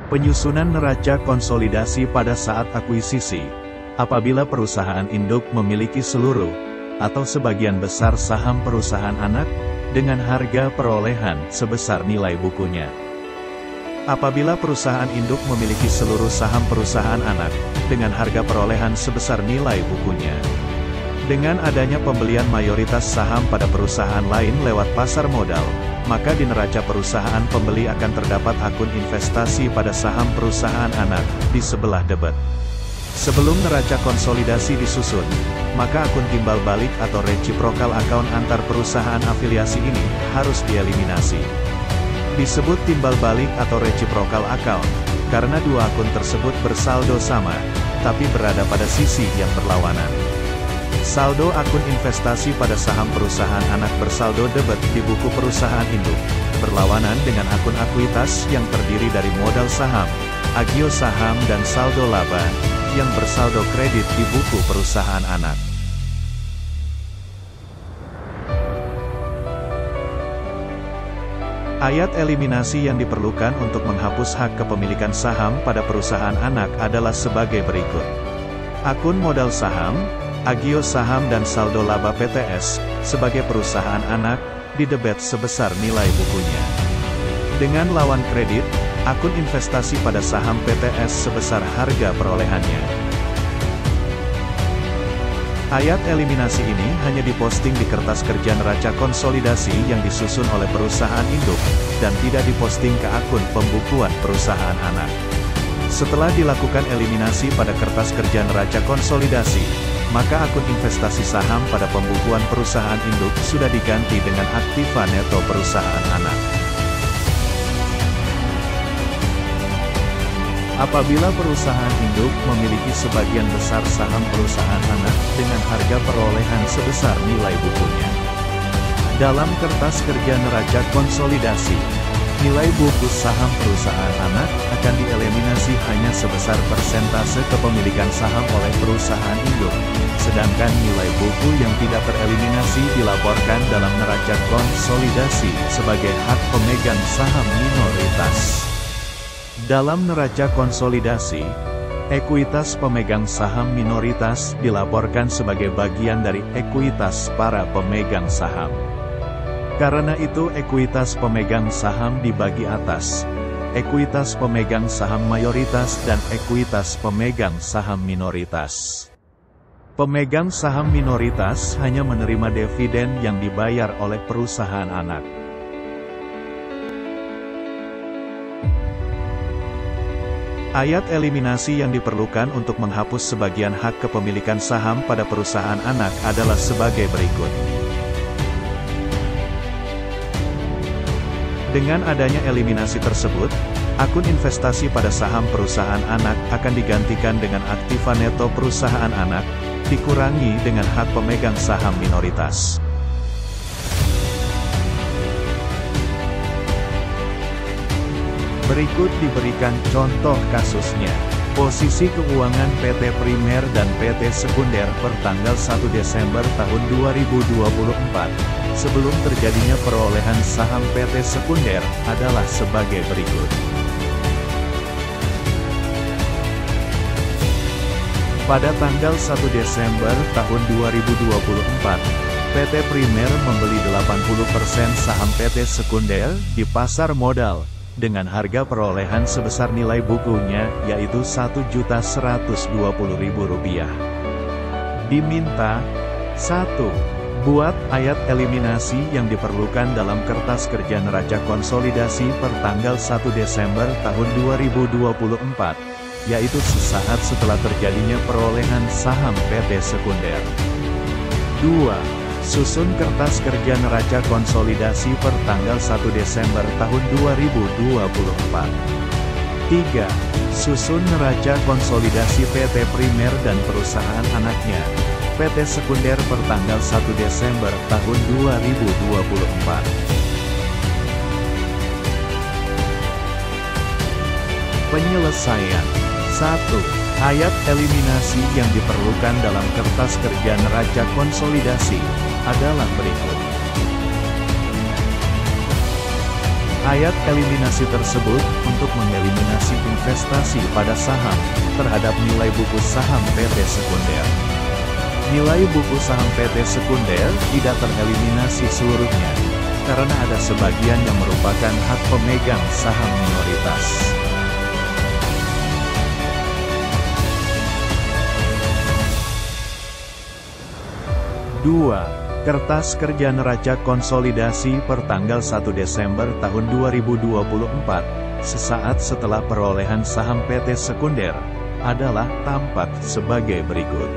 Penyusunan neraca konsolidasi pada saat akuisisi. Apabila perusahaan induk memiliki seluruh, atau sebagian besar saham perusahaan anak, dengan harga perolehan sebesar nilai bukunya. Apabila perusahaan induk memiliki seluruh saham perusahaan anak, dengan harga perolehan sebesar nilai bukunya. Dengan adanya pembelian mayoritas saham pada perusahaan lain lewat pasar modal, maka di neraca perusahaan pembeli akan terdapat akun investasi pada saham perusahaan anak, di sebelah debit. Sebelum neraca konsolidasi disusun, maka akun timbal balik atau reciprocal account antar perusahaan afiliasi ini, harus dieliminasi. Disebut timbal balik atau reciprocal account, karena dua akun tersebut bersaldo sama, tapi berada pada sisi yang berlawanan. Saldo akun investasi pada saham perusahaan anak bersaldo debit di buku perusahaan induk, berlawanan dengan akun akuitas yang terdiri dari modal saham, agio saham dan saldo laba, yang bersaldo kredit di buku perusahaan anak. Ayat eliminasi yang diperlukan untuk menghapus hak kepemilikan saham pada perusahaan anak adalah sebagai berikut. Akun modal saham, agio saham dan saldo laba PTS, sebagai perusahaan anak, didebet sebesar nilai bukunya. Dengan lawan kredit, akun investasi pada saham PTS sebesar harga perolehannya. Ayat eliminasi ini hanya diposting di kertas kerja neraca konsolidasi yang disusun oleh perusahaan induk, dan tidak diposting ke akun pembukuan perusahaan anak. Setelah dilakukan eliminasi pada kertas kerja neraca konsolidasi, maka akun investasi saham pada pembukuan perusahaan induk sudah diganti dengan aktiva neto perusahaan anak. Apabila perusahaan induk memiliki sebagian besar saham perusahaan anak dengan harga perolehan sebesar nilai bukunya. Dalam kertas kerja neraca konsolidasi, nilai buku saham perusahaan anak akan dieliminasi hanya sebesar persentase kepemilikan saham oleh perusahaan induk, sedangkan nilai buku yang tidak tereliminasi dilaporkan dalam neraca konsolidasi sebagai hak pemegang saham minoritas. Dalam neraca konsolidasi, ekuitas pemegang saham minoritas dilaporkan sebagai bagian dari ekuitas para pemegang saham. Karena itu ekuitas pemegang saham dibagi atas ekuitas pemegang saham mayoritas dan ekuitas pemegang saham minoritas. Pemegang saham minoritas hanya menerima dividen yang dibayar oleh perusahaan anak. Ayat eliminasi yang diperlukan untuk menghapus sebagian hak kepemilikan saham pada perusahaan anak adalah sebagai berikut. Dengan adanya eliminasi tersebut, akun investasi pada saham perusahaan anak akan digantikan dengan aktiva neto perusahaan anak, dikurangi dengan hak pemegang saham minoritas. Berikut diberikan contoh kasusnya. Posisi keuangan PT Primer dan PT Sekunder per tanggal 1 Desember tahun 2024, sebelum terjadinya perolehan saham PT Sekunder, adalah sebagai berikut. Pada tanggal 1 Desember tahun 2024, PT Primer membeli 80% saham PT Sekunder di pasar modal, dengan harga perolehan sebesar nilai bukunya, yaitu Rp1.120.000. Diminta 1. Buat ayat eliminasi yang diperlukan dalam kertas kerja neraca konsolidasi per tanggal 1 Desember tahun 2024, yaitu sesaat setelah terjadinya perolehan saham PT Sekunder. 2. Susun kertas kerja neraca konsolidasi per tanggal 1 Desember tahun 2024. 3. Susun neraca konsolidasi PT Primer dan perusahaan anaknya, PT Sekunder per tanggal 1 Desember tahun 2024. Penyelesaian. 1. Ayat eliminasi yang diperlukan dalam kertas kerja neraca konsolidasi adalah berikut. Ayat eliminasi tersebut untuk mengeliminasi investasi pada saham terhadap nilai buku saham PT Sekunder. Nilai buku saham PT Sekunder tidak tereliminasi seluruhnya, karena ada sebagian yang merupakan hak pemegang saham minoritas. Dua, Kertas Kerja Neraca Konsolidasi per tanggal 1 Desember tahun 2024, sesaat setelah perolehan saham PT Sekunder, adalah tampak sebagai berikut.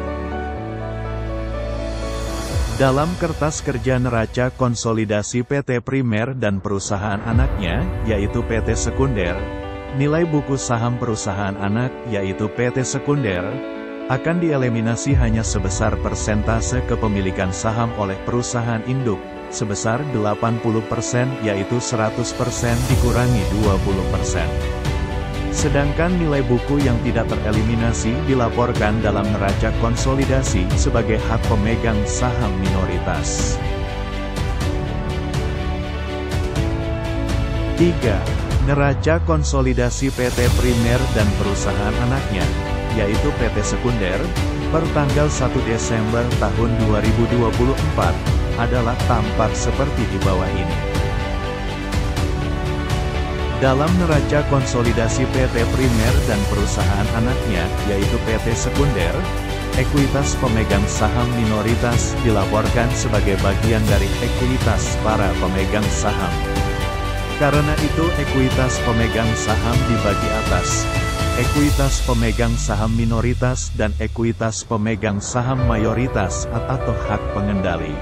Dalam Kertas Kerja Neraca Konsolidasi PT Primer dan perusahaan anaknya, yaitu PT Sekunder, nilai buku saham perusahaan anak, yaitu PT Sekunder, akan dieliminasi hanya sebesar persentase kepemilikan saham oleh perusahaan induk, sebesar 80%, yaitu 100% dikurangi 20%. Sedangkan nilai buku yang tidak tereliminasi dilaporkan dalam neraca konsolidasi sebagai hak pemegang saham minoritas. 3. Neraca konsolidasi PT Primer dan perusahaan anaknya, yaitu PT Sekunder, per tanggal 1 Desember tahun 2024, adalah tampak seperti di bawah ini. Dalam neraca konsolidasi PT Primer dan perusahaan anaknya, yaitu PT Sekunder, ekuitas pemegang saham minoritas dilaporkan sebagai bagian dari ekuitas para pemegang saham. Karena itu ekuitas pemegang saham dibagi atas ekuitas pemegang saham minoritas dan ekuitas pemegang saham mayoritas atau hak pengendali.